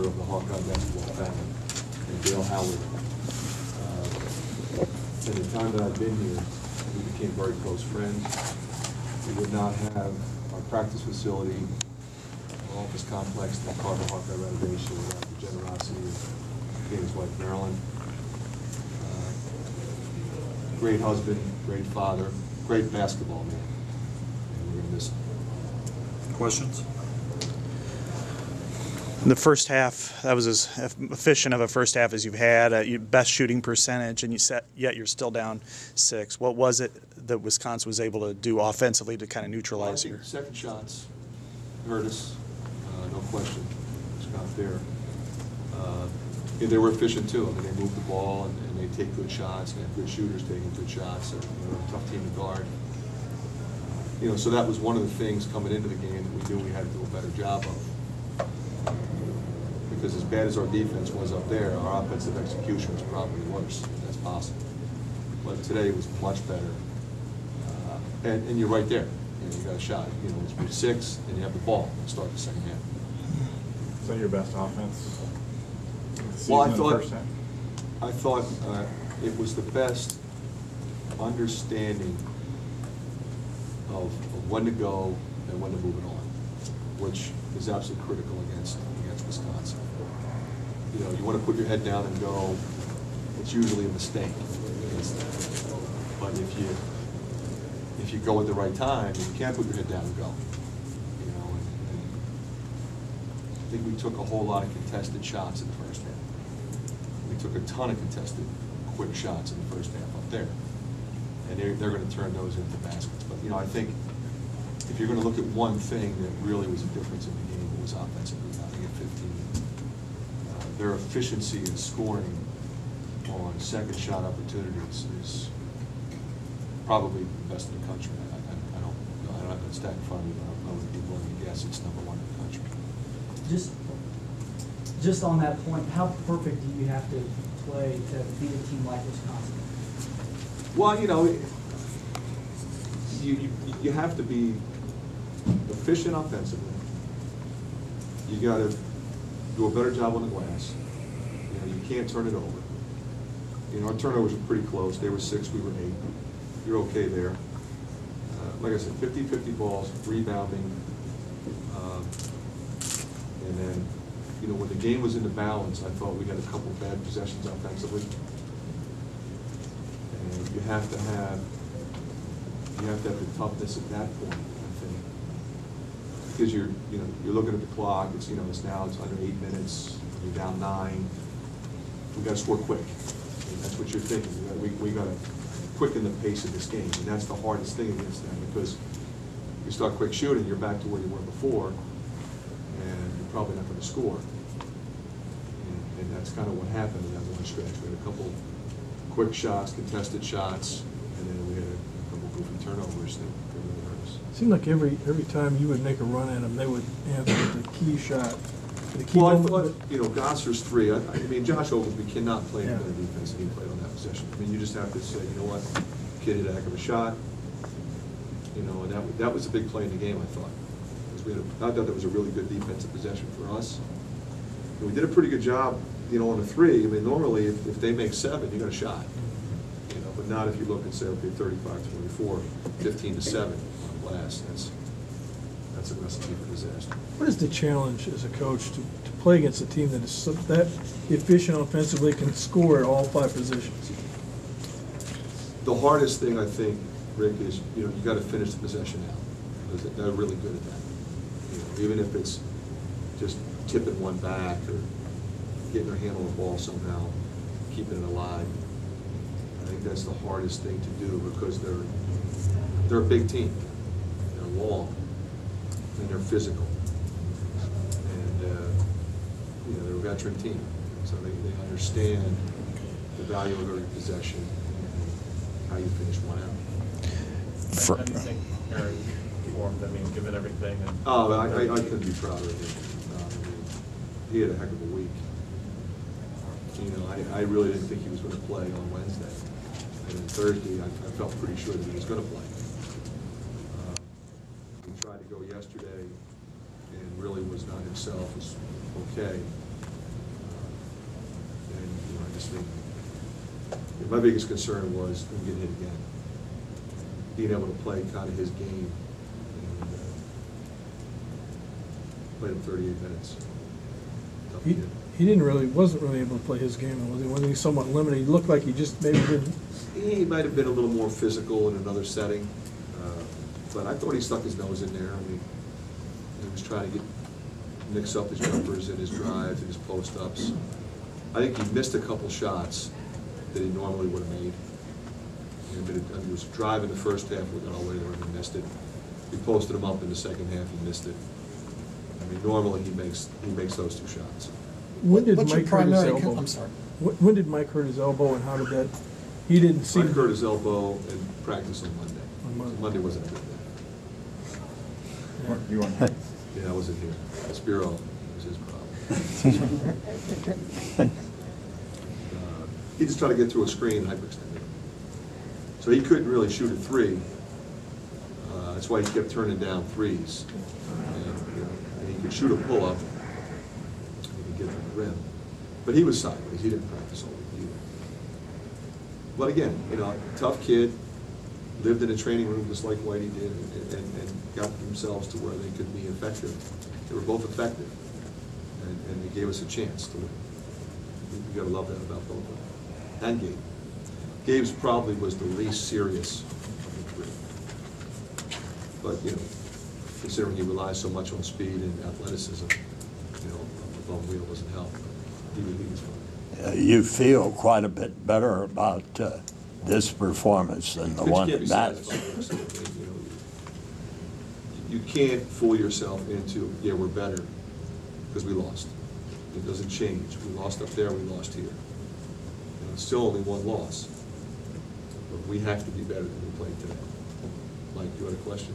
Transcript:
member of the Hawkeye basketball family, and Dale Howard. In the time that I've been here, we became very close friends. We would not have our practice facility, our office complex, the Carver Hawkeye renovation without the generosity of his wife, Marilyn. Great husband, great father, great basketball man, and we're going to miss him. Questions? In the first half, that was as efficient of a first half as you've had, your best shooting percentage, and yet you're still down 6. What was it that Wisconsin was able to do offensively to kind of neutralize you? Second shots hurt us, no question. It's not fair. They were efficient too. I mean, they moved the ball and they take good shots, and they have good shooters taking good shots. They're a tough team to guard. So that was one of the things coming into the game that we knew we had to do a better job of. Because as bad as our defense was up there, our offensive execution was probably worse. That's possible. But today was much better. And you're right there. You got a shot. It's 6, and you have the ball to start the second half. Is that your best offense? Well, I thought it was the best understanding of when to go and when to move it on, which is absolutely critical against Wisconsin. You want to put your head down and go. It's usually a mistake against them. But if you go at the right time, you can't put your head down and go. And I think we took a whole lot of contested shots in the first half. We took a ton of contested quick shots in the first half up there, and they're going to turn those into baskets. But I think if you're going to look at one thing that really was a difference in the game, it was offensive rebounding at 15. Their efficiency in scoring on second shot opportunities is probably the best in the country. I don't have that stat in front of me, but I would be willing to guess it's #1 in the country. Just on that point, how perfect do you have to play to beat a team like Wisconsin? Well, you have to be efficient offensively. You got to do a better job on the glass. You can't turn it over. Our turnovers were pretty close. They were 6, we were 8. You're okay there. Like I said, 50-50 balls, rebounding, and then when the game was in the balance, I thought we had a couple bad possessions offensively. And you have to have the toughness at that point, I think, because you're looking at the clock. It's under 8 minutes. You're down 9. We got to score quick. And that's what you're thinking. We got to quicken the pace of this game, and that's the hardest thing against them, because you start quick shooting, you're back to where you were before, and you're probably not going to score. And that's kind of what happened in that one stretch. We had a couple quick shots, contested shots, and then we had a couple goofy turnovers that really hurt us. It seemed like every time you would make a run at them, they would answer the key shot. Well, I thought, Gosser's 3. I mean, Josh Oglesby cannot play any better defense than he played on that possession. I mean, you just have to say, you know what, kid hit a heck of a shot. And that was a big play in the game, I thought. I thought that was a really good defensive possession for us. And we did a pretty good job, on the 3. I mean, normally if they make 7, you got a shot. But not if you look and say, okay, 35-24, 15-7 on glass. That's a recipe for disaster. What is the challenge as a coach to play against a team that is that efficient offensively, can score at all 5 positions? The hardest thing, I think, Rick, is you got to finish the possession out, because they're really good at that. Even if it's just tipping one back or getting their hand on the ball somehow, keeping it alive. I think that's the hardest thing to do, because they're a big team. They're long. And they're physical, and they're a veteran team, so they understand the value of every possession and how you finish one out. How do you think Aaron performed? I mean, given everything. I couldn't be prouder of him. He had a heck of a week. I really didn't think he was going to play on Wednesday, and then Thursday I felt pretty sure that he was going to play. Tried to go yesterday and really was not himself. Was okay, honestly. My biggest concern was him getting hit again. Being able to play kind of his game. And, played him 38 minutes. Tough kid. He wasn't really able to play his game, was he? Wasn't he somewhat limited? He looked like he just maybe didn't. He might have been a little more physical in another setting, but I thought he stuck his nose in there. I mean, he was trying to mix up his jumpers and his drive and his post-ups. I think he missed a couple shots that he normally would have made. He was driving the first half, we got all the way there and he missed it. He posted him up in the second half, he missed it. I mean, normally he makes those two shots. When did What's your Mike hurt his primary? elbow? I'm sorry. When did Mike hurt his elbow, and how did that? He didn't seem. Mike hurt his elbow in practice on Monday. On Monday. Monday wasn't a good day. You weren't. Yeah, I wasn't here. Spiro was his problem. He just tried to get through a screen and hyperextended. So he couldn't really shoot a three. That's why he kept turning down threes. And he could shoot a pull-up. He could get to the rim. But he was sideways. He didn't practice all week either. But again, tough kid. Lived in a training room just like Whitey did, and got themselves to where they could be effective. They were both effective, and they gave us a chance to win. You gotta love that about both of them. And Gabe. Gabe's probably was the least serious of the three. But, considering he relies so much on speed and athleticism, the bum wheel doesn't help. He was fine. You feel quite a bit better about this performance than the one But you that. can't be satisfied with something, You can't fool yourself into, yeah, we're better, because we lost. It doesn't change. We lost up there, we lost here. It's still only one loss. But we have to be better than we played today. Mike, you had a question?